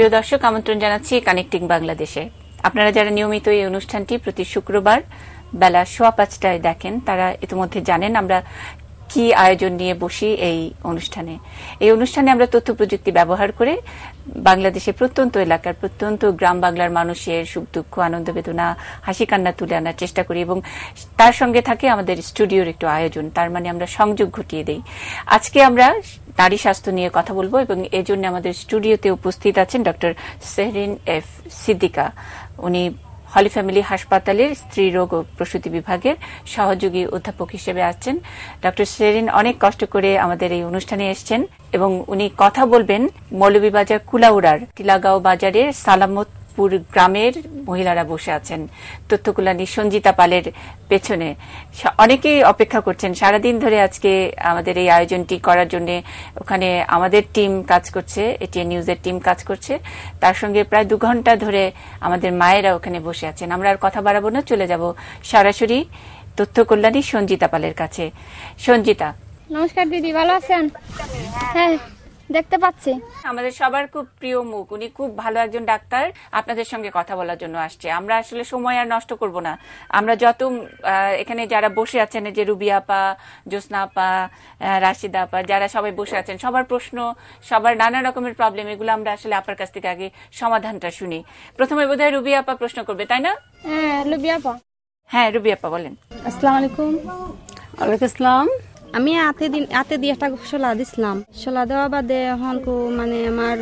প্রিয় দর্শক, আমন্ত্রণ জানাচ্ছি কানেক্টিং বাংলাদেশে। আপনারা যারা নিয়মিত এই অনুষ্ঠানটি প্রতি শুক্রবার বেলা 5:15টায় দেখেন তারা ইতিমধ্যে জানেন আমরা কি আয়োজন নিয়ে বসি। এই অনুষ্ঠানে আমরা তথ্য প্রযুক্তি ব্যবহার করে বাংলাদেশের প্রত্যন্ত এলাকার প্রত্যন্ত গ্রাম বাংলার মানুষের সুখ দুঃখ আনন্দ বেদনা হাসি কান্না তুলে আনার চেষ্টা করি এবং তার সঙ্গে থাকে আমাদের স্টুডিওর একটু আয়োজন, তার মানে আমরা সংযোগ ঘটিয়ে দেই। আজকে আমরা নারী স্বাস্থ্য নিয়ে কথা বলবো এবং এই জন্য আমাদের স্টুডিওতে উপস্থিত আছেন ডক্টর সেহরিন এফ সিদ্দিকা। উনি হলি ফ্যামিলি হাসপাতালের স্ত্রী রোগ ও প্রসূতি বিভাগের সহযোগী অধ্যাপক হিসেবে আছেন। ডক্টর সেহরিন অনেক কষ্ট করে আমাদের এই অনুষ্ঠানে এসেছেন এবং উনি কথা বলবেন মৌলভীবাজার কুলাউড়ার টিলাগাঁও বাজারের সালামতপুর গ্রামের মহিলারা বসে আছেন তথ্যকুলানি সঞ্জিতা পালের পেছনে। অনেকেই অপেক্ষা করছেন সারাদিন ধরে আজকে আমাদের এই আয়োজনটি করার জন্য। ওখানে আমাদের টিম কাজ করছে, এটিএন নিউজের টিম কাজ করছে, তার সঙ্গে প্রায় 2 ঘন্টা ধরে আমাদের মায়েরা ওখানে বসে আছেন। আমরা আর কথা বাড়াবো না, চলে যাব সরাসরি তথ্যকল্যাণী সঞ্জিতা পালের কাছে। সঞ্জিতা, নমস্কার দিদি, ভালো আছেন? হ্যাঁ, দেখতে পাচ্ছি। আমাদের সবার খুব প্রিয় মুখ, উনি খুব ভালো একজন ডাক্তার, আপনাদের সঙ্গে কথা বলার জন্য আসছে। আমরা আসলে সময় আর নষ্ট করব না। আমরা যত এখানে যারা বসে আছেন, যে রুবিয়া আপা, জ্যোৎস্না আপা, রাশিদা আপা, যারা সবাই বসে আছেন, সবার প্রশ্ন, সবার নানা রকমের প্রবলেম, এগুলো আমরা আসলে আপার কাছ থেকে আগে সমাধানটা শুনি। প্রথমে বোধহয় রুবিয়া আপা প্রশ্ন করবে, তাই না? হ্যাঁ, রুবিয়া আপা। হ্যাঁ, রুবিয়া আপা বলেন। আসসালামু আলাইকুম। ওয়ালাইকুম আসসালাম। আমি হাতে দিয়ে একটা শোলা দিছিলাম। শোলা দেওয়া বাদে এখন মানে আমার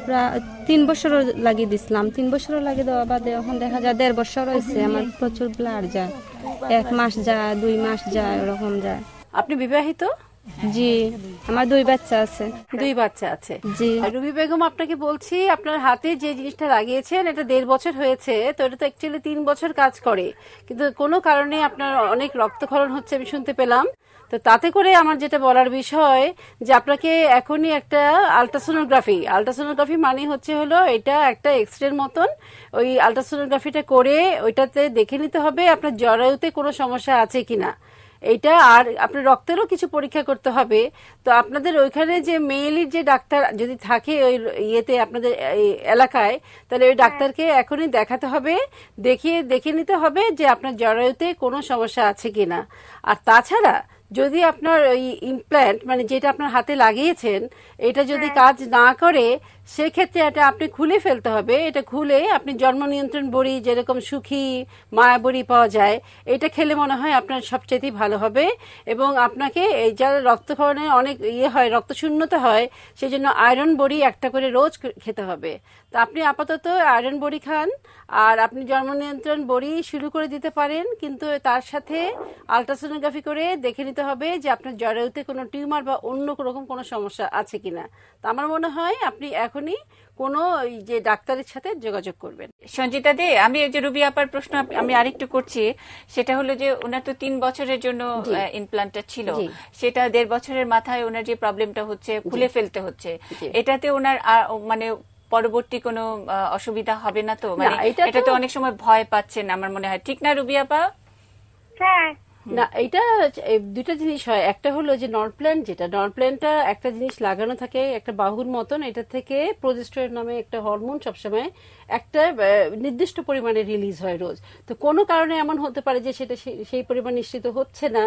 প্রায় 3 বছর লাগিয়ে দিছিলাম। 3 বছর লাগিয়ে দেওয়া বাদে এখন দেখা যায় 1.5 বছর হয়েছে। আমার প্রচুর ব্লাড যায়, 1 মাস যায়, 2 মাস যায়, ওরকম যায়। আপনি বিবাহিত? জি, আমার 2 বাচ্চা আছে। 2 বাচ্চা আছে? জি। রুবি বেগম, আপনাকে বলছি, আপনার হাতে যে জিনিসটা লাগিয়েছেন এটা 1.5 বছর হয়েছে, তো এটা তো অ্যাকচুয়ালি 3 বছর কাজ করে, কিন্তু কোনো কারণে আপনার অনেক রক্তক্ষরণ হচ্ছে আমি শুনতে পেলাম। তো তাতে করে আমার যেটা বলার বিষয় যে আপনাকে এখনই একটা আলট্রাসোনোগ্রাফি মানে হলো এটা একটা এক্সরের মতন। ওই আলট্রাসোনোগ্রাফিটা করে ওইটাতে দেখে নিতে হবে আপনার জরায়ুতে কোনো সমস্যা আছে কিনা। এইটা আর আপনার রক্তেরও কিছু পরীক্ষা করতে হবে। তো আপনাদের ওইখানে যে মেয়েলির যে ডাক্তার যদি থাকে ওই ইয়েতে আপনাদের এলাকায়, তাহলে ওই ডাক্তারকে এখনই দেখাতে হবে, দেখে নিতে হবে যে আপনার জরায়ুতে কোনো সমস্যা আছে কিনা। আর তাছাড়া যদি আপনার ওই ইমপ্ল্যান্ট মানে যেটা আপনার হাতে লাগিয়েছেন এটা যদি কাজ না করে, সেক্ষেত্রে এটা আপনি খুলে ফেলতে হবে। এটা খুলে আপনি জন্ম নিয়ন্ত্রণ বড়ি, যেরকম সুখী মায়া বড়ি পাওয়া যায়, এটা খেলে মনে হয় আপনার সবচেয়ে ভালো হবে। এবং আপনাকে এই যারা রক্তক্ষরণে অনেক হয়, রক্ত শূন্যতা হয়, সেই জন্য আয়রন বড়ি একটা করে রোজ খেতে হবে। তো আপনি আপাতত আয়রন বড়ি খান, আর আপনি জন্ম নিয়ন্ত্রণ বড়ি শুরু করে দিতে পারেন, কিন্তু তার সাথে আলট্রাসোনোগ্রাফি করে দেখে নিতে হবে যে আপনার জরায়ুতে কোনো টিউমার বা অন্য রকম কোনো সমস্যা আছে কিনা। তো আমার মনে হয় আপনি এখনই কোনো যে ডাক্তারের সাথে যোগাযোগ করবেন। সঞ্জিতা দে, আমি যে রুবি আপার প্রশ্ন আমি আরেকটু করছি, সেটা হলো যে ওনার তো 3 বছরের জন্য ইমপ্লান্টটা ছিল, সেটা 1.5 বছরের মাথায় ওনার যে প্রবলেমটা হচ্ছে খুলে ফেলতে হচ্ছে, এটাতে ওনার মানে পরবর্তী কোনো অসুবিধা হবে না তো? মানে এটা তো অনেক সময় ভয় পাচ্ছেন আমার মনে হয়, ঠিক না রুবি আপা? হ্যাঁ। না, এটা 2টা জিনিস হয়। একটা হলো যে নরপ্ল্যানটা একটা জিনিস লাগানো থাকে একটা বাহুর মতন, এটা থেকে প্রোজেস্টেরন নামে একটা হরমোন সবসময় একটা নির্দিষ্ট পরিমাণে রিলিজ হয় রোজ। তো কোনো কারণে এমন হতে পারে যে সেটা সেই পরিমাণ নিশ্চিত হচ্ছে না,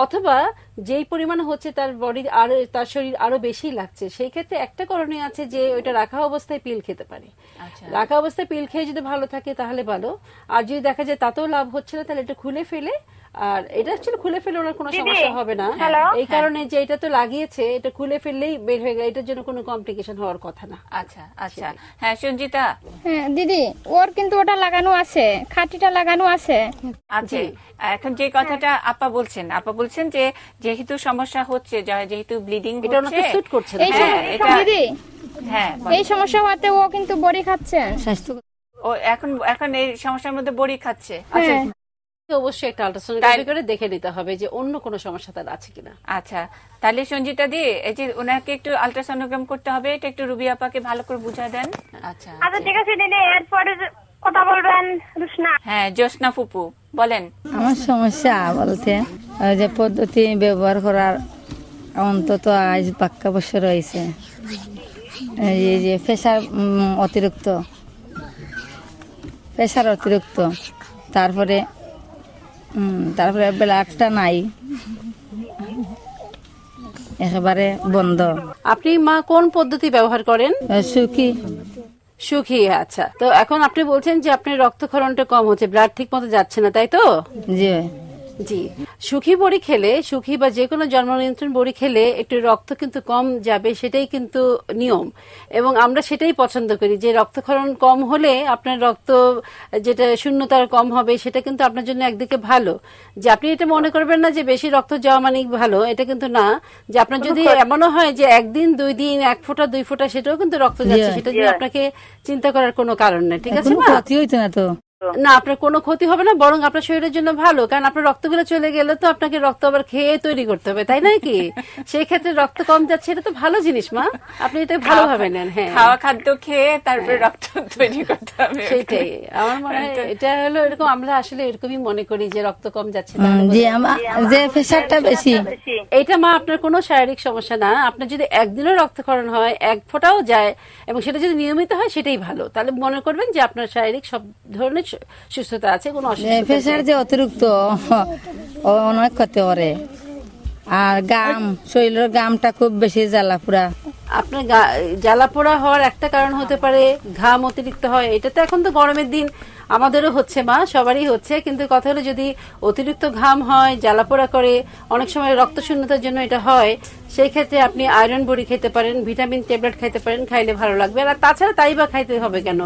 অথবা যেই পরিমাণ হচ্ছে তার বডির আরো, তার শরীর আরো বেশি লাগছে। সেই ক্ষেত্রে একটা করণীয় আছে যে ওইটা রাখা অবস্থায় পিল খেতে পারে। রাখা অবস্থায় পিল খেয়ে যদি ভালো থাকে তাহলে ভালো, আর যদি দেখা যায় তাতেও লাভ হচ্ছে না তাহলে এটা খুলে ফেলে, আর এটা অ্যাকচুয়ালি খুলে ফেলে ওনার কোনো সমস্যা হবে না। এই কারণে যে এটা তো লাগিয়েছে, এটা খুলে ফেললেই বের হয়ে গেলে এটার জন্য কোনো কমপ্লিকেশন হওয়ার কথা না। আচ্ছা আচ্ছা। হ্যাঁ সঞ্জিতা। হ্যাঁ দিদি, ওর কিন্তু ওটা লাগানো আছে, খাঁটিটা লাগানো আছে। আচ্ছা, এখন যে কথাটা আপা বলছেন যে যেহেতু সমস্যা হচ্ছে, যেহেতু ব্লিডিং এটা ওনাকে সুট করছে না। দিদি হ্যাঁ, এই সমস্যা হতে ও কিন্তু বড়ি খাচ্ছে। ও এখন এই সমস্যার মধ্যে বড়ি খাচ্ছে। আচ্ছা, অবশ্যই একটা আলট্রাসোনোগ্রাফি করে দেখে নিতে হবে যে অন্য কোনো সমস্যা তার আছে কিনা। আচ্ছা, তাহলে সঞ্জিতা দি, এই যে ওনাকে একটু আলট্রাসোনোগ্রাম করতে হবে, এটা একটু রুবি আপাকে ভালো করে বুঝিয়ে দেন। আচ্ছা আচ্ছা, ঠিক আছে দিদি, এরপরে কথা বলবেন জ্যোৎস্না। হ্যাঁ, জ্যোৎস্না ফুপু বলেন। আমার সমস্যা বলতে ওই যে পদ্ধতি ব্যবহার করার অন্তত আজ 5 বছর হয়েছে, এই যে প্রেশার অতিরিক্ত, তারপরে ব্লাডটা নাই, একেবারে বন্ধ। আপনি মা কোন পদ্ধতি ব্যবহার করেন? সুখী। আচ্ছা, তো এখন আপনি বলছেন যে আপনার রক্তক্ষরণটা কম হচ্ছে, ব্লাড ঠিক মতো যাচ্ছে না, তাই তো? জি জি। সুখী বড়ি খেলে, সুখী বা যে কোনো জন্ম নিয়ন্ত্রণ বড়ি খেলে একটু রক্ত কিন্তু কম যাবে, সেটাই কিন্তু নিয়ম, এবং আমরা সেটাই পছন্দ করি যে রক্তক্ষরণ কম হলে আপনার রক্ত যেটা শূন্যতার কম হবে, সেটা কিন্তু আপনার জন্য একদিকে ভালো। যে আপনি এটা মনে করবেন না যে বেশি রক্ত যাওয়া মানে ভালো, এটা কিন্তু না। যে আপনার যদি এমনও হয় যে একদিন 2 দিন 1 ফোঁটা 2 ফোঁটা সেটাও কিন্তু রক্ত যাচ্ছে, সেটা নিয়ে আপনাকে চিন্তা করার কোনো কারণ নেই। ঠিক আছে মা? ক্ষতি হইতো না তো? না, আপনার কোনো ক্ষতি হবে না, বরং আপনার শরীরের জন্য ভালো, কারণ আপনার রক্তগুলো চলে গেলে তো আপনাকে রক্ত আবার খেয়ে তৈরি করতে হবে, তাই নয় কি? সেই ক্ষেত্রে রক্ত কম যাচ্ছে, এটা তো ভালো জিনিস মা, আপনি এটা ভালোভাবে নেন। হ্যাঁ, খাওয়া খাদ্য খেয়ে তারপরে রক্ত তৈরি করতে হবে, সেটাই আমার মনে হয়। এটা হলো এরকম, আমরা আসলে এরকমই মনে করি যে রক্ত কম যাচ্ছে, যে প্রেশারটা বেশি। এইটা মা আপনার কোনো শারীরিক সমস্যা না। আপনার যদি একদিনও রক্তক্ষরণ হয়, 1 ফোঁটাও যায়, এবং সেটা যদি নিয়মিত হয়, সেটাই ভালো। তাহলে মনে করবেন যে আপনার শারীরিক সব ধরনের সুস্থতা আছে, কোনো অসুস্থতা। প্রেশার যে অতিরিক্ত অনেক ক্ষতি করে, আর শরীরের গামটা খুব বেশি জ্বালা পোড়া। আপনার জ্বালা পোড়া হওয়ার একটা কারণ হতে পারে ঘাম অতিরিক্ত হয়। এটা তো এখন তো গরমের দিন, আমাদেরও হচ্ছে মা, সবারই হচ্ছে, কিন্তু কথা হলো যদি অতিরিক্ত ঘাম হয়, জ্বালা পোড়া করে, অনেক সময় রক্ত শূন্যতার জন্য এটা হয়, সেই ক্ষেত্রে আপনি আয়রন বড়ি খেতে পারেন, ভিটামিন ট্যাবলেট খাইতে পারেন, খাইলে ভালো লাগবে। আর তাছাড়া তাই বা খাইতে হবে কেন,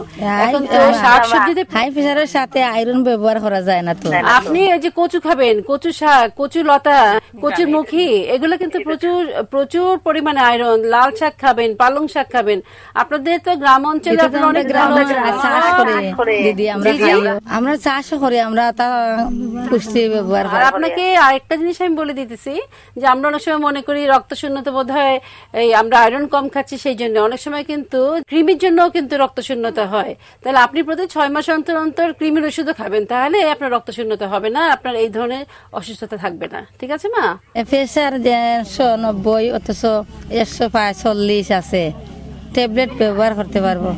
এখন তো শাকসবজিতে হাই প্রেশারের সাথে আয়রন ব্যবহার করা যায় না তো। আপনি এই যে কচু খাবেন, কচু শাক, কচু লতা, কচুর মুখী, এগুলো কিন্তু প্রচুর প্রচুর পরিমাণে আয়রন। লাল শাক খাবেন, পালং শাক খাবেন। আপনাদের তো গ্রাম অঞ্চলে অনেক চাষ করে দিদি, আমরা চাষও করি, আমরা তা পুষ্টি ব্যবহার করি। আর আপনাকে আরেকটা জিনিস আমি বলে দিতেছি, যে আমরা অনেক সময় মনে করি রক্ত শূন্যতা বোধ হয় এই আমরা আয়রন কম খাচ্ছি সেই জন্য, অনেক সময় কিন্তু কৃমির জন্য কিন্তু রক্ত শূন্যতা হয়। তাহলে আপনি প্রতি 6 মাস অন্তর অন্তর কৃমির ওষুধও খাবেন, তাহলে আপনার রক্ত শূন্যতা হবে না, আপনার এই ধরনের অসুস্থতা থাকবে না। ঠিক আছে মা? প্রেশার 190 অথচ 140 আছে, ট্যাবলেট ব্যবহার করতে পারবো।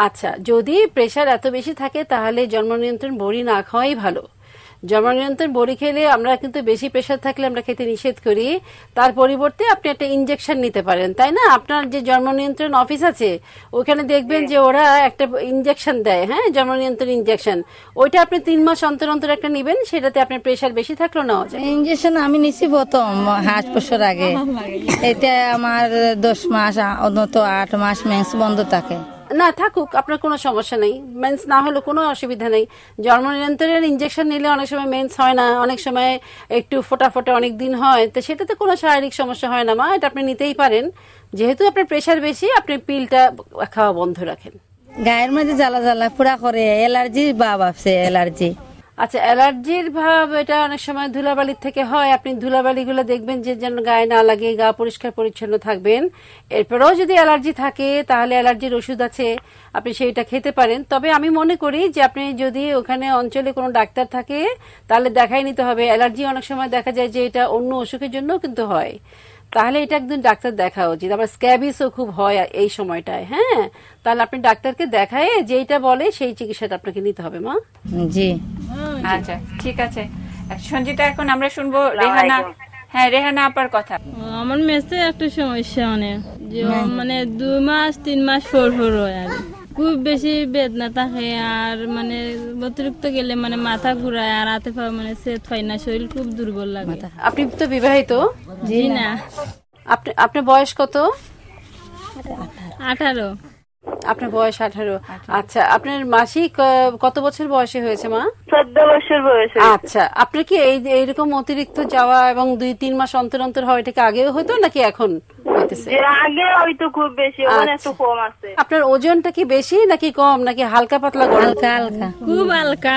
আচ্ছা, যদি প্রেশার এত বেশি থাকে তাহলে জন্ম নিয়ন্ত্রণ বড়ি না খাওয়াই ভালো। জন্ম নিয়ন্ত্রণ বড়ি খেলে আমরা কিন্তু বেশি প্রেশার থাকলে আমরা খেতে নিষেধ করি, তার পরিবর্তে আপনি একটা ইনজেকশন নিতে পারেন, তাই না? আপনার যে জন্ম নিয়ন্ত্রণ অফিস আছে ওখানে দেখবেন যে ওরা একটা ইনজেকশন দেয়, হ্যাঁ, জন্ম নিয়ন্ত্রণ ইনজেকশন, ওইটা আপনি 3 মাস অন্তর অন্তর একটা নিবেন, সেটাতে আপনার প্রেশার বেশি থাকলেও নেওয়া যায়। ইনজেকশন আমি নিছি প্রথম 8 বছর আগে, এটা আমার 10 মাস অন্তত 8 মাস মেন্স বন্ধ থাকে। না থাকুক, আপনার কোনো সমস্যা নেই, মেন্স না হলে কোনো অসুবিধা নেই। জন্ম নিয়ন্ত্রণের ইনজেকশন নিলে অনেক সময় মেন্স হয় না, অনেক সময় একটু ফোটা ফোটা অনেক দিন হয়, তো সেটাতে কোনো শারীরিক সমস্যা হয় না মা, এটা আপনি নিতেই পারেন। যেহেতু আপনার প্রেশার বেশি, আপনি পিলটা খাওয়া বন্ধ রাখেন। গায়ের মধ্যে জ্বালা জ্বালা পুরা করে, অ্যালার্জি ভাব আছে, অ্যালার্জি। আচ্ছা, অ্যালার্জির ভাব এটা অনেক সময় ধুলাবালির থেকে হয়। আপনি ধুলাবালিগুলো দেখবেন যে যেন গায়ে না লাগে, গা পরিষ্কার পরিচ্ছন্ন থাকবেন। এরপরেও যদি অ্যালার্জি থাকে তাহলে অ্যালার্জির ওষুধ আছে, আপনি সেইটা খেতে পারেন। তবে আমি মনে করি যে আপনি যদি ওখানে অঞ্চলে কোনো ডাক্তার থাকে তাহলে দেখাই নিতে হবে। অ্যালার্জি অনেক সময় দেখা যায় যে এটা অন্য অসুখের জন্য কিন্তু হয়, তাহলে এটা একদিন ডাক্তার দেখা উচিত। আবার স্ক্যাবিসও খুব হয় এই সময়টায়, হ্যাঁ, তাহলে আপনি ডাক্তারকে দেখায় যেইটা বলে সেই চিকিৎসাটা আপনাকে নিতে হবে মা। জি আচ্ছা, ঠিক আছে সঞ্জিতা, এখন আমরা শুনবো রেহানা। হ্যাঁ, রেহানা আপার কথা। আমার মেসে একটা সমস্যা যে মানে 2 মাস 3 মাস পর হয় আর খুব বেশি বেদনা থাকে, আর অতিরিক্ত গেলে মাথা ঘুরায়, আর হাতে পা সেট হয় না, শরীর খুব দুর্বল লাগে। আপনি তো বিবাহিত? জি না। আপনার বয়স কত? 18। আপনার বয়স 18। আচ্ছা, আপনার মাসিক কত বছর বয়সে হয়েছে মা? 14 বছর বয়সে। আচ্ছা, আপনার কি এইরকম অতিরিক্ত যাওয়া এবং 2-3 মাস অন্তর অন্তর হয়, এটা কি আগেও হতো নাকি এখন হইতেছে? আগে হয়তো খুব বেশি, এখন একটু কম আছে। আপনার ওজনটা কি বেশি নাকি কম, নাকি হালকা পাতলা? হালকা হালকা, খুব হালকা।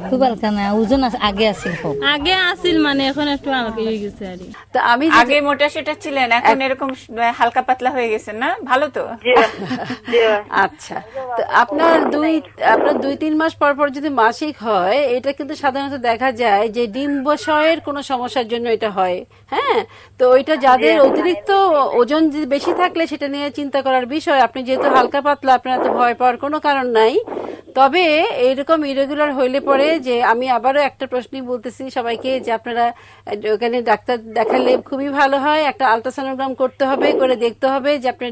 খুব হালকা না, ওজন আগে আছিল, আগে আছিল এখন একটু হালকা হয়ে গেছে। আর তো আমি আগে মোটা সেটা ছিলেন, এখন এরকম হালকা পাতলা হয়ে গেছেন না? ভালো তো। আচ্ছা, তো আপনার 2-3 মাস পর পর যদি মাসিক হয়, এটা কিন্তু সাধারণত দেখা যায় যে ডিম্বাশয়ের কোনো সমস্যার জন্য এটা হয়, হ্যাঁ। তো ওইটা যাদের অতিরিক্ত ওজন যদি বেশি থাকলে সেটা নিয়ে চিন্তা করার বিষয়। আপনি যেহেতু হালকা পাতলা, আপনার তো ভয় পাওয়ার কোনো কারণ নাই। তবে এইরকম ইরেগুলার হইলে পরে যে আমি আবারও একটা প্রশ্নই বলতেছি সবাইকে, যে আপনারা ওখানে ডাক্তার দেখালে খুবই ভালো হয়। একটা আলট্রাসোনোগ্রাম করতে হবে, করে দেখতে হবে যে আপনার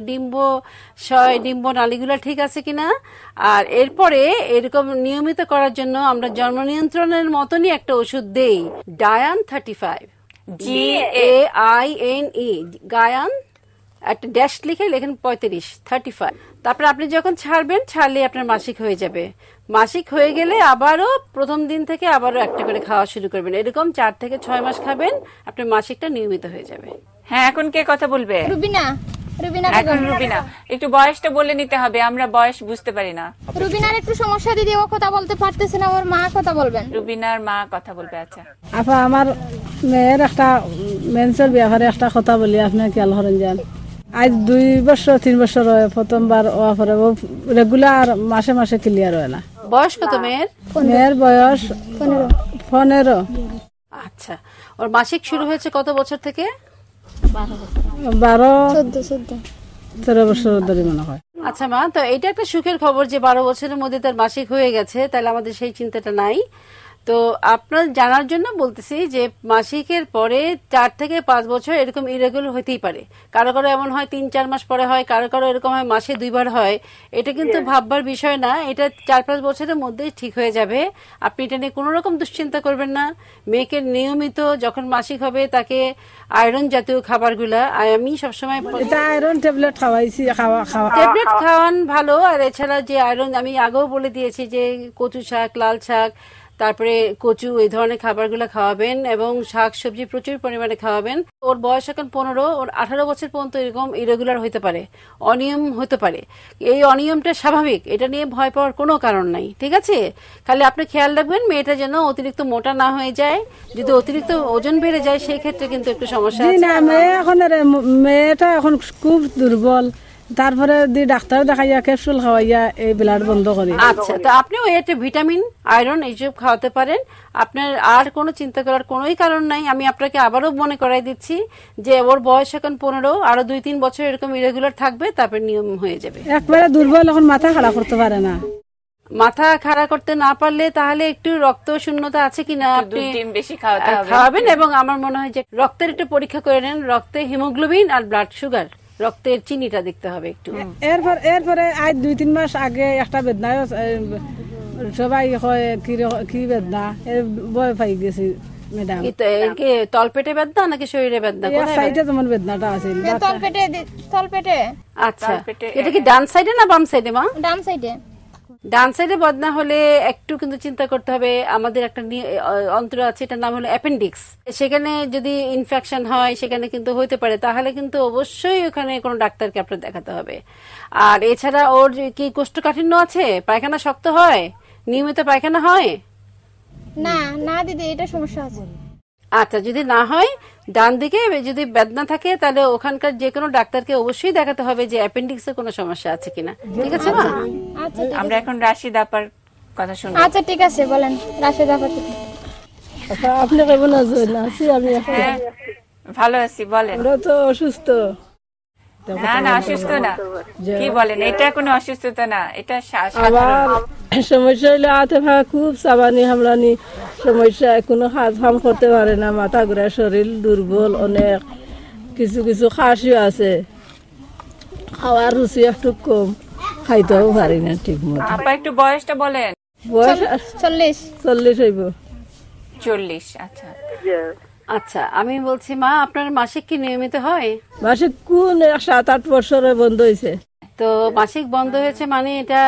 ডিম্ব নালীগুলো ঠিক আছে কিনা। আর এরপরে এরকম নিয়মিত করার জন্য আমরা জন্ম নিয়ন্ত্রণের মতনই একটা ওষুধ দেই, ডায়ান 35, GAINE, গায়ান, একটা ড্যাশ লিখে লেখেন 35। তারপরে আপনি যখন ছাড়লে আপনার মাসিক হয়ে যাবে। মাসিক হয়ে গেলে আবারও প্রথম দিন থেকে আবারও একটা করে খাওয়া শুরু করবেন। এরকম 4 থেকে 6 মাস খাবেন, আপনার মাসিকটা নিয়মিত হয়ে যাবে। হ্যাঁ, এখন কে কথা বলবে? রুবিনা এখন রুবিনা, একটু বয়সটা বলে নিতে হবে, আমরা বয়স বুঝতে পারি না। রুবিনার একটু সমস্যা, দিদি ও কথা বলতে পারতেছে না, ওর মা কথা বলবেন। রুবিনার মা কথা বলবে। আচ্ছা আপা, আমার মেয়ের একটা মেন্সের ব্যাপারে একটা কথা বলি, আপনি খেয়াল করেন যান। আজ 2 বছর 3 বছর হয়, প্রথমবার হওয়ার পরে ও রেগুলার মাসে মাসে ক্লিয়ার হয় না। বয়স কত মেয়ের? মেয়ের বয়স 15। আচ্ছা, ওর মাসিক শুরু হয়েছে কত বছর থেকে? 12-13 বছর ধরে মনে হয়। আচ্ছা মা, তো এটা একটা সুখের খবর যে 12 বছরের মধ্যে তার মাসিক হয়ে গেছে, তাহলে আমাদের সেই চিন্তাটা নাই। তো আপনার জানার জন্য বলতেছি যে মাসিকের পরে 4 থেকে 5 বছর এরকম ইরেগুলার হতেই পারে। কারো কারো এমন হয় 3-4 মাস পরে হয়, কারো কারো এরকম হয় মাসে 2 বার হয়। এটা কিন্তু ভাববার বিষয় না, এটা 4-5 বছরের মধ্যেই ঠিক হয়ে যাবে। আপনি এটা নিয়ে কোনো রকম দুশ্চিন্তা করবেন না। মেয়েকে নিয়মিত যখন মাসিক হবে তাকে আয়রন জাতীয় খাবারগুলা, আমি সবসময় এটা আয়রন ট্যাবলেট খাওয়াইছি, ট্যাবলেট খাওয়ান ভালো। আর এছাড়া যে আয়রন আমি আগেও বলে দিয়েছি যে কচু শাক, লাল শাক, তারপরে কচু, এই ধরনের খাবারগুলো খাওয়াবেন এবং শাক সবজি প্রচুর পরিমাণে খাওয়াবেন। ওর বয়স এখন 15, ওর 18 বছর পর্যন্ত এরকম ইরেগুলার হতে পারে, অনিয়ম হতে পারে। এই অনিয়মটা স্বাভাবিক, এটা নিয়ে ভয় পাওয়ার কোনো কারণ নাই, ঠিক আছে? খালি আপনি খেয়াল রাখবেন মেয়েটা যেন অতিরিক্ত মোটা না হয়ে যায়। যদি অতিরিক্ত ওজন বেড়ে যায় সেই ক্ষেত্রে কিন্তু একটু সমস্যা আছে। মেয়েটা এখন খুব দুর্বল, তারপরে ডাক্তার দেখাইয়া ক্যাপসুল খাওয়াইয়া এই ব্লাড বন্ধ করি। আচ্ছা, তো আপনিও একটা ভিটামিন, আয়রন এইসব খাওয়াতে পারেন। আপনার আর কোনো চিন্তা করার কোনোই কারণ নাই। আমি আপনাকে আবারও মনে করাই দিচ্ছি যে ওর বয়স এখন 15, আরো 2-3 বছর এরকম ইরেগুলার থাকবে, তারপর নিয়ম হয়ে যাবে। একবারে দুর্বল, এখন মাথা খাড়া করতে পারে না। মাথা খাড়া করতে না পারলে তাহলে একটু রক্ত শূন্যতা আছে কিনা আপনি বেশি খাওয়াবেন, এবং আমার মনে হয় যে রক্তের একটু পরীক্ষা করে নেন, রক্তে হিমোগ্লোবিন আর ব্লাড সুগার, রক্তের চিনিটা দেখতে হবে একটু। এরপরে আজ 2-3 মাস আগে একটা বেদনা, সবাই কয় কি বেদনা, ভয় পাই গেছি ম্যাডাম। তলপেটে বেদনা নাকি শরীরে বেদনা? সাইডে তোমার বেদনাটা আছে, তলপেটে। আচ্ছা, এটা কি ডান সাইডে না বাম সাইডে মা? ডান সাইডে। ডান সাইডে বেদনা হলে একটু কিন্তু চিন্তা করতে হবে। আমাদের একটা অন্ত্র আছে, এটার নাম হলো অ্যাপেন্ডিক্স। সেখানে যদি ইনফেকশন হয় সেখানে কিন্তু হইতে পারে, তাহলে কিন্তু অবশ্যই ওখানে কোনো ডাক্তারকে আপনার দেখাতে হবে। আর এছাড়া ওর কি কোষ্ঠকাঠিন্য আছে? পায়খানা শক্ত হয়? নিয়মিত পায়খানা হয়? না দিদি, এটা সমস্যা আছে। আচ্ছা, যদি না হয়, ডান দিকে যদি বেদনা থাকে তাহলে ওখানকার যে কোনো ডাক্তারকে অবশ্যই দেখাতে হবে যে অ্যাপেন্ডিক্সের কোনো সমস্যা আছে কিনা, ঠিক আছে মা? আচ্ছা, আমরা এখন রাশিদ আপার কথা শুনবো। আচ্ছা ঠিক আছে, বলেন রাশিদ আপা। আপনি কেমন আছেন? আছি আমি, ভালো আছি, বলেন। আমরা তো অসুস্থ। না অসুস্থ না, কি বলেন? এটা কোনো অসুস্থতা না, এটা আবার সমস্যা হইলে হাতে ভাঙা, খুব চাবানি হামলানি সমস্যা, কোনো হাত ফাম করতে পারে না, মাথা ঘুরায়, শরীর দুর্বল অনেক, কিছু কিছু খাসিও আছে, খাওয়ার রুচি একটু কম, খাইতেও পারি না ঠিক মতো। আপা একটু বয়সটা বলেন। বয়স 40 হইব। 40। আচ্ছা আচ্ছা, আমি বলছি মা, আপনার মাসিক কি নিয়মিত হয়? মাসিক কোন 7-8 বছরে বন্ধ হয়েছে। তো মাসিক বন্ধ হয়েছে মানে এটা